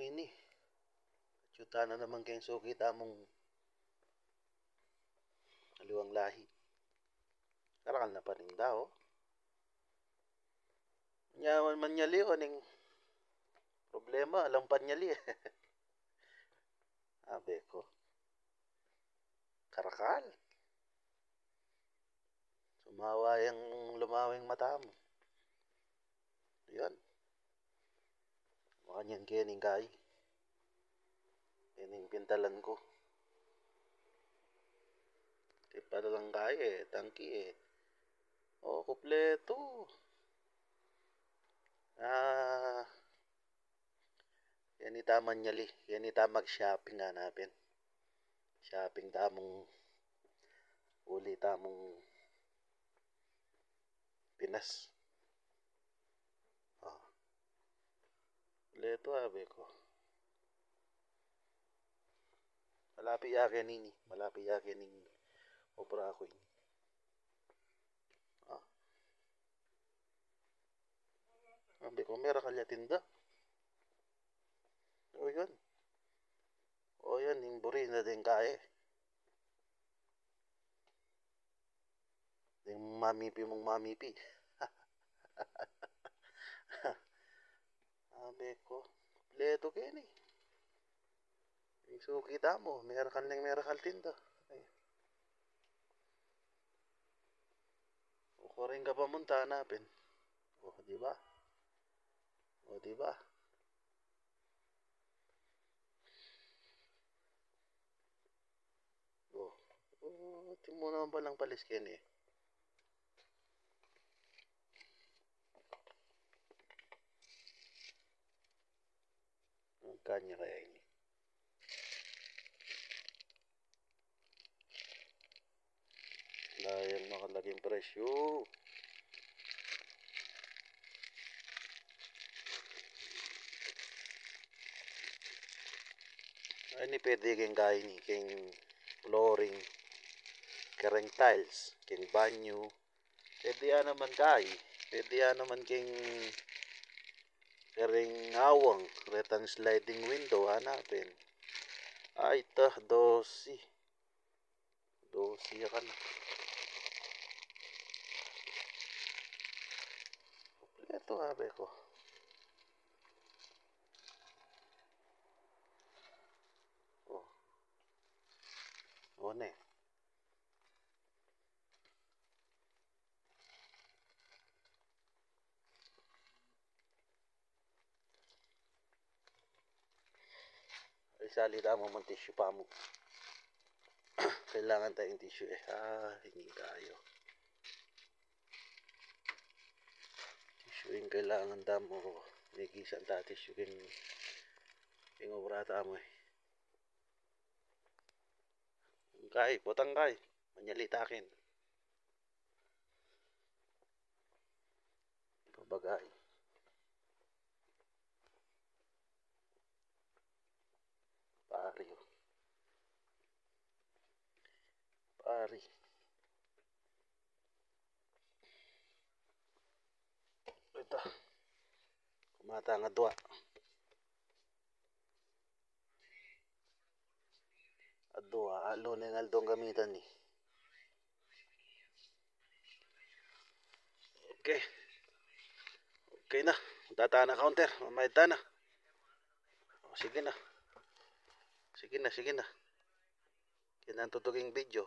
ini. Chuta na naman kayong suki tamong aliwang lahi. Karakal na pa rin daw. Nyaman man nyali o ning problema. Alam pa nyali eh. Abe ko. Karakal. Sumawa yung lumawing mata mo. Yan. Makanyan kining kay. Kining pintalan ko. Tipala lang kay eh. Tangki eh. Oh, kupleto. Yan itaman nyali. Yan itamag shopping hanapin. Shopping tamong uli tamong Pinas. Oh. Leto abe ko. Malapi yakin ini. Malapi yakin ini. Obra ako ini. Ah. Abe ko mera kalya tinda. O yun. O yun. Yung buri na din kaya. Yung mamipi mong mamipi. Abe ko. Leto kini. Suki mo, merakal tinda. Ay. Ukurin ka pa munta hanapin. O, di ba? O, di ba? O, timo naman palang paliskin eh. Ang kanya kaya ini. Layang nakalaging presyo. Ay ni pwede keng kaya ni keng flooring, kereng tiles, keng banyo. Pwede yan naman kaya. Pwede yan naman keng kereng awang, retang sliding window hanapin. Ay ta, 12. 12 ka na. Ito abe ko. Oh. One. Ay salita mo man tissue pa mo. Kailangan tayong tissue eh. Hingi tayo. Tissue yung kailangan damo. May gisan ta tissue yung obrata mo eh. Kay, potang kay. Manyalitakin. Pabagay. Pari. Pari. Ito. Kumata nga dua. Adua. Alo na yung aldong gamitan ni. Okay. Okay na. Tata na counter. Mamayad ta na. Sige na. Sige na. Kinantutuging video.